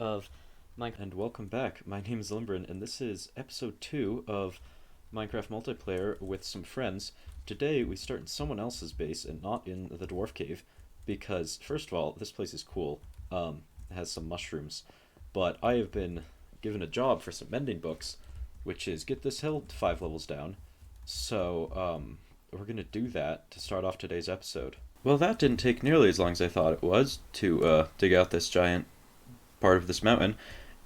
Of Minecraft, and welcome back. My name is LimBryn, and this is episode 2 of Minecraft multiplayer with some friends. Today we start in someone else's base and not in the dwarf cave, because first of all, this place is cool. It has some mushrooms, but I have been given a job for some mending books, which is get this hill 5 levels down. So we're gonna do that to start off today's episode. Well, that didn't take nearly as long as I thought it was to dig out this giant part of this mountain,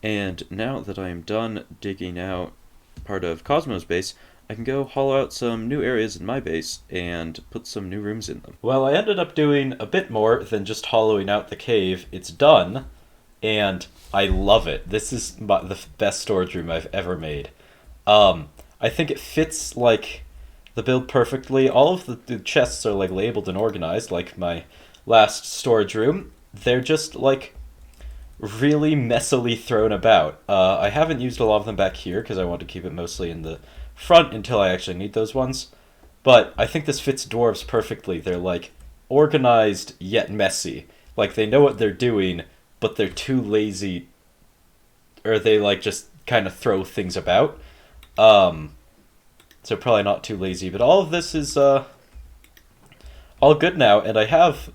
and now that I am done digging out part of Cosmo's base, I can go hollow out some new areas in my base and put some new rooms in them. Well, I ended up doing a bit more than just hollowing out the cave. It's done, and I love it. This is the best storage room I've ever made. I think it fits like the build perfectly. All of the chests are like labeled and organized like my last storage room. They're just like really messily thrown about. I haven't used a lot of them back here because I want to keep it mostly in the front until I actually need those ones. But I think this fits dwarves perfectly. They're like organized yet messy. Like they know what they're doing, but they're too lazy, or they like just kind of throw things about. So probably not too lazy, but all of this is all good now, and I have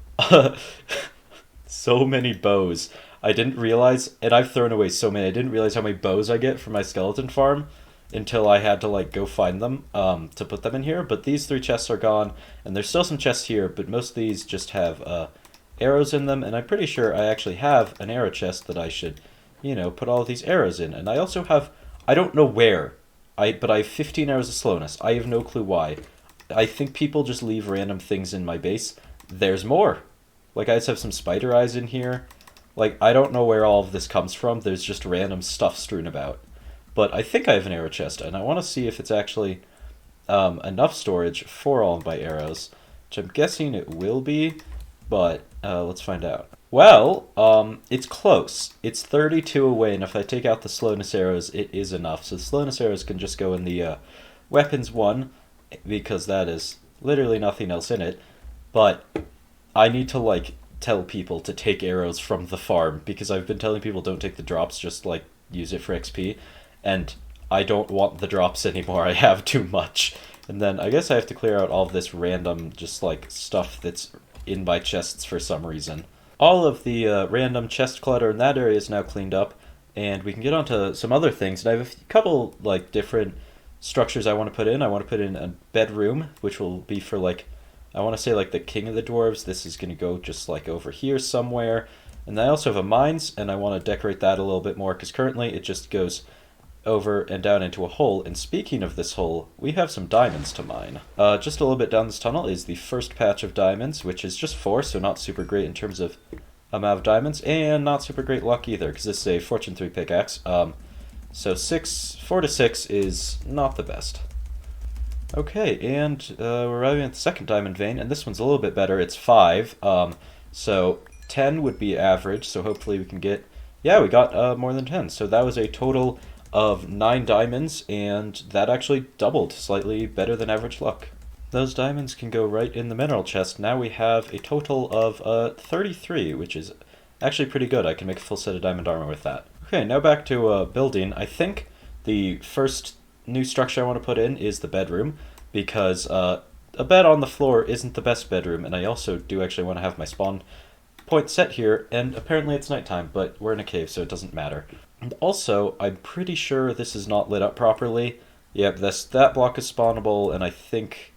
so many bows. I didn't realize, and I've thrown away so many, I didn't realize how many bows I get from my skeleton farm until I had to like go find them to put them in here. But these 3 chests are gone, and there's still some chests here, but most of these just have arrows in them, and I'm pretty sure I actually have an arrow chest that I should, put all of these arrows in. And I also have, I don't know where, but I have 15 arrows of slowness. I have no clue why. I think people just leave random things in my base. There's more. Like I just have some spider eyes in here. Like, I don't know where all of this comes from. There's just random stuff strewn about. But I think I have an arrow chest, and I want to see if it's actually enough storage for all of my arrows, which I'm guessing it will be, but let's find out. Well, it's close. It's 32 away, and if I take out the slowness arrows, it is enough. So the slowness arrows can just go in the weapons one, because that is literally nothing else in it. But I need to, like, tell people to take arrows from the farm, because I've been telling people don't take the drops, just like use it for XP, and I don't want the drops anymore. I have too much. And then I guess I have to clear out all of this random just like stuff that's in my chests for some reason. All of the random chest clutter in that area is now cleaned up, and we can get on to some other things. And I have a couple like different structures I want to put in. I want to put in a bedroom, which will be for like, I want to say like the king of the dwarves. This is going to go just like over here somewhere. And I also have a mines, and I want to decorate that a little bit more, because currently it just goes over and down into a hole. And speaking of this hole, we have some diamonds to mine. Just a little bit down this tunnel is the first patch of diamonds, which is just 4, so not super great in terms of amount of diamonds, and not super great luck either, because this is a Fortune 3 pickaxe. So 4 to 6 is not the best. Okay, and we're arriving at the second diamond vein, and this one's a little bit better. It's 5, so 10 would be average, so hopefully we can get... Yeah, we got more than 10, so that was a total of 9 diamonds, and that actually doubled, slightly better than average luck. Those diamonds can go right in the mineral chest. Now we have a total of 33, which is actually pretty good. I can make a full set of diamond armor with that. Okay, now back to building. I think the first new structure I want to put in is the bedroom, because a bed on the floor isn't the best bedroom, and I also do actually want to have my spawn point set here, and apparently it's nighttime, but we're in a cave, so it doesn't matter. And also, I'm pretty sure this is not lit up properly. Yep, that block is spawnable, and I think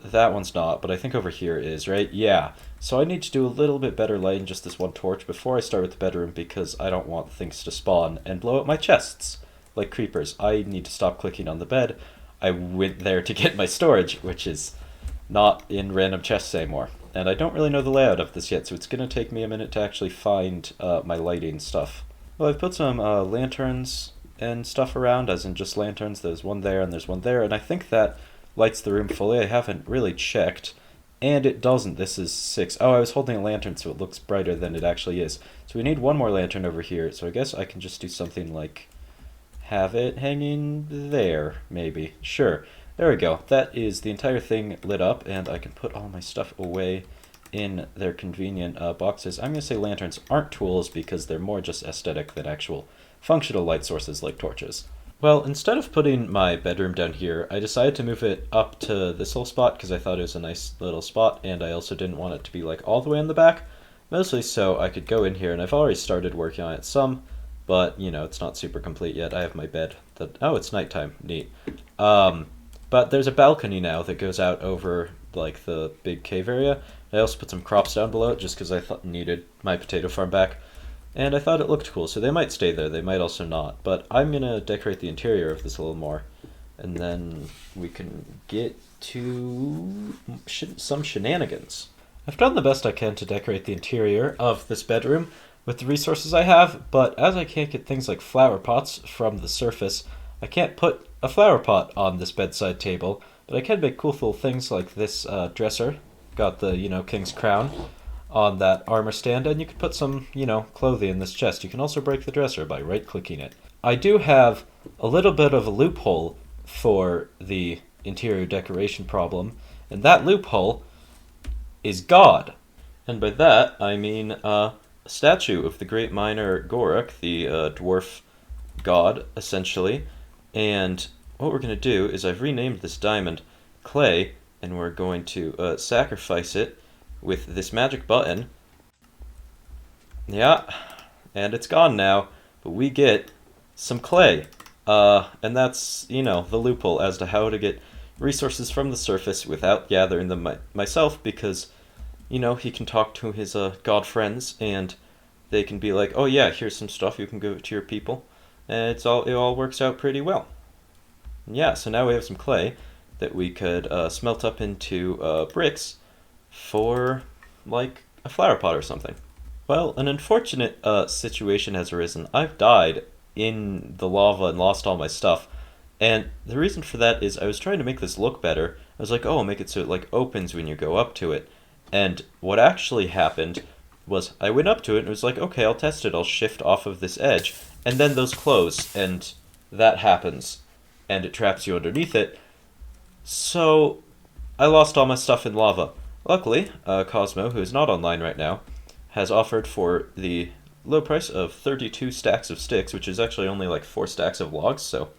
that one's not, but I think over here is, right? Yeah. So I need to do a little bit better light than just this one torch before I start with the bedroom, because I don't want things to spawn and blow up my chests like creepers. I need to stop clicking on the bed. I went there to get my storage, which is not in random chests anymore. And I don't really know the layout of this yet, so it's going to take me a minute to actually find my lighting stuff. Well, I've put some lanterns and stuff around, as in just lanterns. There's one there and there's one there, and I think that lights the room fully. I haven't really checked, and it doesn't. This is 6. Oh, I was holding a lantern so it looks brighter than it actually is. So we need one more lantern over here, so I guess I can just do something like have it hanging there, maybe. Sure. There we go. That is the entire thing lit up, and I can put all my stuff away in their convenient boxes. I'm going to say lanterns aren't tools because they're more just aesthetic than actual functional light sources like torches. Well, instead of putting my bedroom down here, I decided to move it up to this little spot because I thought it was a nice little spot, and I also didn't want it to be like all the way in the back, mostly so I could go in here, and I've already started working on it some, but you know, it's not super complete yet. I have my bed that, oh, it's nighttime, neat. But there's a balcony now that goes out over like the big cave area. I also put some crops down below it just because I thought needed my potato farm back. And I thought it looked cool, so they might stay there, they might also not. But I'm going to decorate the interior of this a little more, and then we can get to some shenanigans. I've done the best I can to decorate the interior of this bedroom with the resources I have, but as I can't get things like flower pots from the surface, I can't put a flower pot on this bedside table, but I can make cool little things like this dresser. Got the, you know, king's crown on that armor stand, and you could put some, you know, clothing in this chest. You can also break the dresser by right-clicking it. I do have a little bit of a loophole for the interior decoration problem, and that loophole is God. And by that, I mean a statue of the Great Miner Goruk, the dwarf god, essentially. And what we're going to do is I've renamed this diamond Clay, and we're going to sacrifice it with this magic button. Yeah, and it's gone now, but we get some clay. And that's, you know, the loophole as to how to get resources from the surface without gathering them myself, because, you know, he can talk to his god friends, and they can be like, oh yeah, here's some stuff, you can give it to your people, and it all works out pretty well. And yeah, so now we have some clay that we could smelt up into bricks for, like, a flower pot or something. Well, an unfortunate situation has arisen. I've died in the lava and lost all my stuff, and the reason for that is I was trying to make this look better. I was like, oh, I'll make it so it, like, opens when you go up to it. And what actually happened was I went up to it and it was like, okay, I'll test it. I'll shift off of this edge, and then those close, and that happens, and it traps you underneath it. So I lost all my stuff in lava. Luckily, Cosmo, who is not online right now, has offered for the low price of 32 stacks of sticks, which is actually only like 4 stacks of logs, so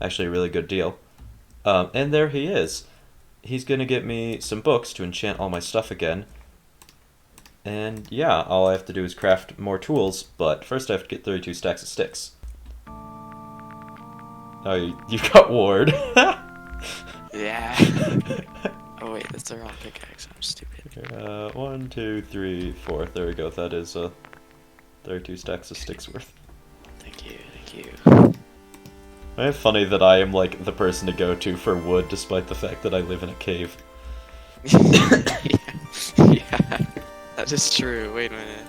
actually a really good deal. And there he is. He's going to get me some books to enchant all my stuff again. And yeah, all I have to do is craft more tools, but first I have to get 32 stacks of sticks. Oh, you got Ward. Yeah. Oh wait, that's the wrong pickaxe. I'm stupid. 1, 2, 3, 4. There we go. That is 32 stacks of sticks worth. Thank you. It's funny that I am like the person to go to for wood, despite the fact that I live in a cave. Yeah, that is true. Wait a minute.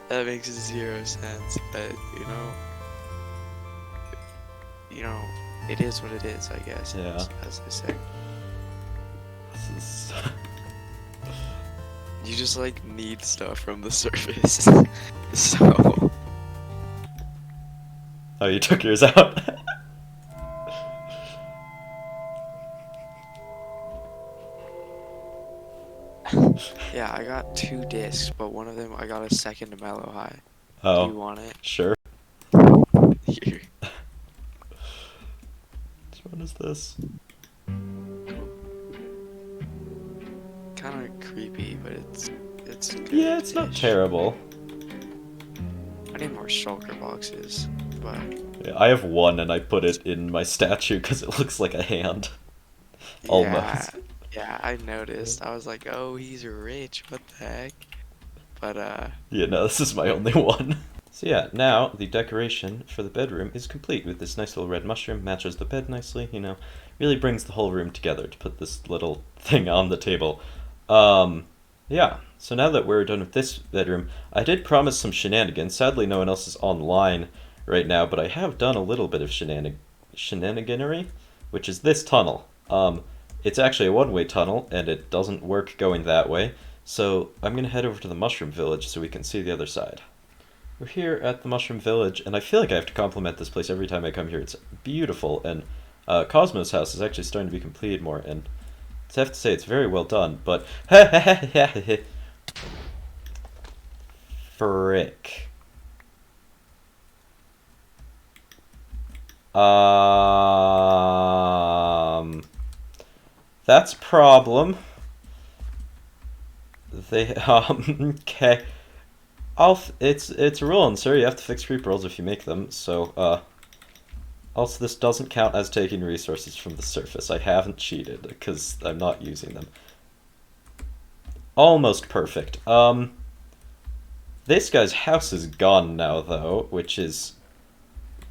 That makes 0 sense, but you know, it is what it is, I guess. Yeah. As I say. This is... You just like need stuff from the surface. So. Oh, you took yours out. Yeah, I got 2 discs, but one of them I got a second mellow high. Oh. Do you want it? Sure. Here. Which one is this? Kind of creepy, but it's good. Yeah, it's not terrible. I need more shulker boxes, but Yeah, I have 1 and I put it in my statue because it looks like a hand. Almost. Yeah, I noticed. I was like, oh, he's rich. What the heck? But Yeah, no, this is my only one. So yeah, now the decoration for the bedroom is complete with this nice little red mushroom. Matches the bed nicely, you know. Really brings the whole room together to put this little thing on the table. Yeah, so now that we're done with this bedroom, I did promise some shenanigans. Sadly, no one else is online right now, but I have done a little bit of shenaniganery, which is this tunnel. It's actually a one-way tunnel, and it doesn't work going that way, so I'm going to head over to the Mushroom Village so we can see the other side. We're here at the Mushroom Village, and I feel like I have to compliment this place every time I come here. It's beautiful, and Cosmo's house is actually starting to be completed more, and I have to say it's very well done, but Frick. That's a problem. They, okay. It's a rule in sir, you have to fix creep rolls if you make them, so, also this doesn't count as taking resources from the surface. I haven't cheated, because I'm not using them. Almost perfect. This guy's house is gone now, though, which is...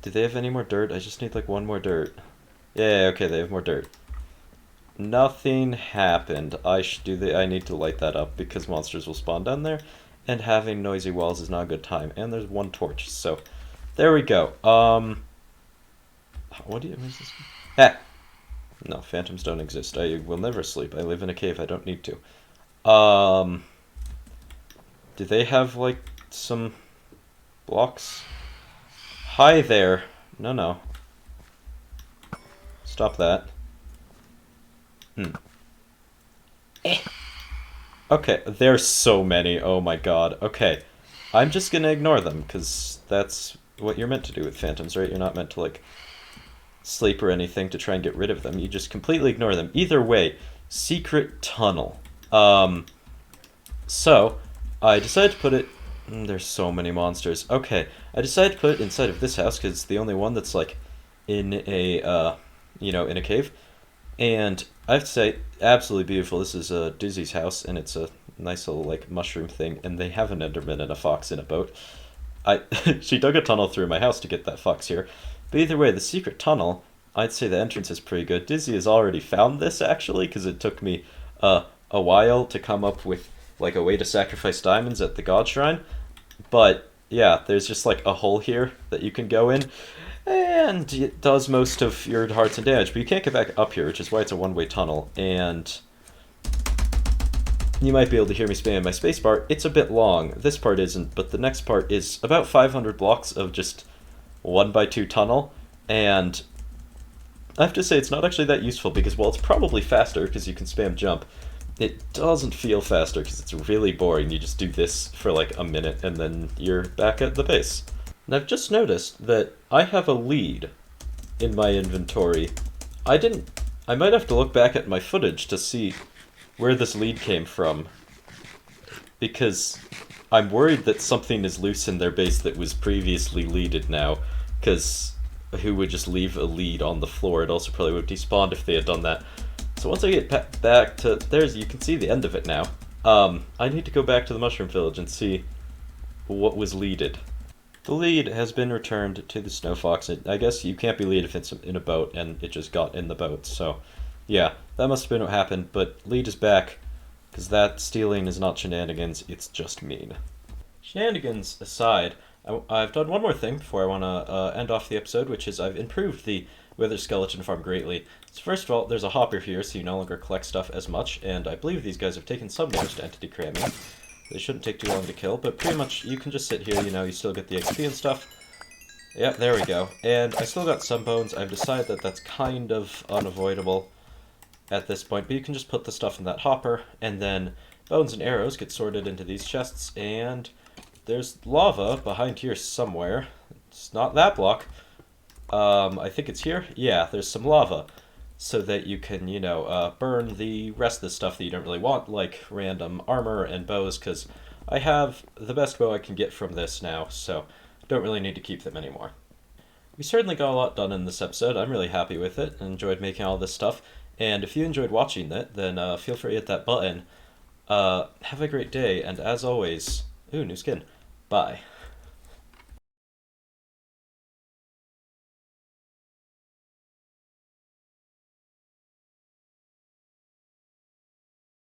Do they have any more dirt? I just need, like, one more dirt. Yeah, okay, they have more dirt. Nothing happened. I need to light that up, because monsters will spawn down there, and having noisy walls is not a good time. And there's one torch, so... There we go. What is this? Ah! No, phantoms don't exist. I will never sleep. I live in a cave. I don't need to. Do they have, like, some blocks? Hi there. No. Stop that. Okay, there's so many. Oh my god. Okay. I'm just gonna ignore them, because that's what you're meant to do with phantoms, right? You're not meant to, like, sleep or anything to try and get rid of them. You just completely ignore them. Either way, secret tunnel. So, I decided to put it... There's so many monsters. Okay, I decided to put it inside of this house, because it's the only one that's, like, in a, in a cave. And I have to say, absolutely beautiful. This is Dizzy's house, and it's a nice little, like, mushroom thing, and they have an enderman and a fox in a boat. She dug a tunnel through my house to get that fox here. But either way, the secret tunnel, I'd say the entrance is pretty good. Dizzy has already found this, actually, because it took me a while to come up with, like, a way to sacrifice diamonds at the god shrine. But, yeah, there's just, like, a hole here that you can go in, and it does most of your hearts and damage, but you can't get back up here, which is why it's a one-way tunnel, and... You might be able to hear me spam my spacebar. It's a bit long. This part isn't, but the next part is about 500 blocks of just 1x2 tunnel, and I have to say it's not actually that useful because, well, it's probably faster because you can spam jump. It doesn't feel faster because it's really boring. You just do this for like a minute and then you're back at the base. And I've just noticed that I have a lead in my inventory. I might have to look back at my footage to see where this lead came from, because I'm worried that something is loose in their base that was previously leaded now, because who would just leave a lead on the floor? It also probably would have despawned if they had done that. So once I get back to... you can see the end of it now. I need to go back to the Mushroom Village and see what was leaded. The lead has been returned to the Snow Fox. I guess you can't be lead if it's in a boat, and it just got in the boat, so... Yeah, that must have been what happened, but lead is back, because that stealing is not shenanigans, it's just mean. Shenanigans aside, I've done one more thing before I want to end off the episode, which is I've improved the Wither Skeleton farm greatly. So first of all, there's a hopper here, so you no longer collect stuff as much, and I believe these guys have taken some damage to entity cramming. They shouldn't take too long to kill, but pretty much you can just sit here, you still get the XP and stuff. Yep, there we go. And I still got some bones. I've decided that that's kind of unavoidable at this point, but you can just put the stuff in that hopper, and then bones and arrows get sorted into these chests, and there's lava behind here somewhere. It's not that block. I think it's here. Yeah, there's some lava, so that you can, burn the rest of the stuff that you don't really want, like random armor and bows, because I have the best bow I can get from this now, so don't really need to keep them anymore. We certainly got a lot done in this episode. I'm really happy with it, and enjoyed making all this stuff. And if you enjoyed watching it, then feel free to hit that button. Have a great day, and as always, ooh, new skin. Bye.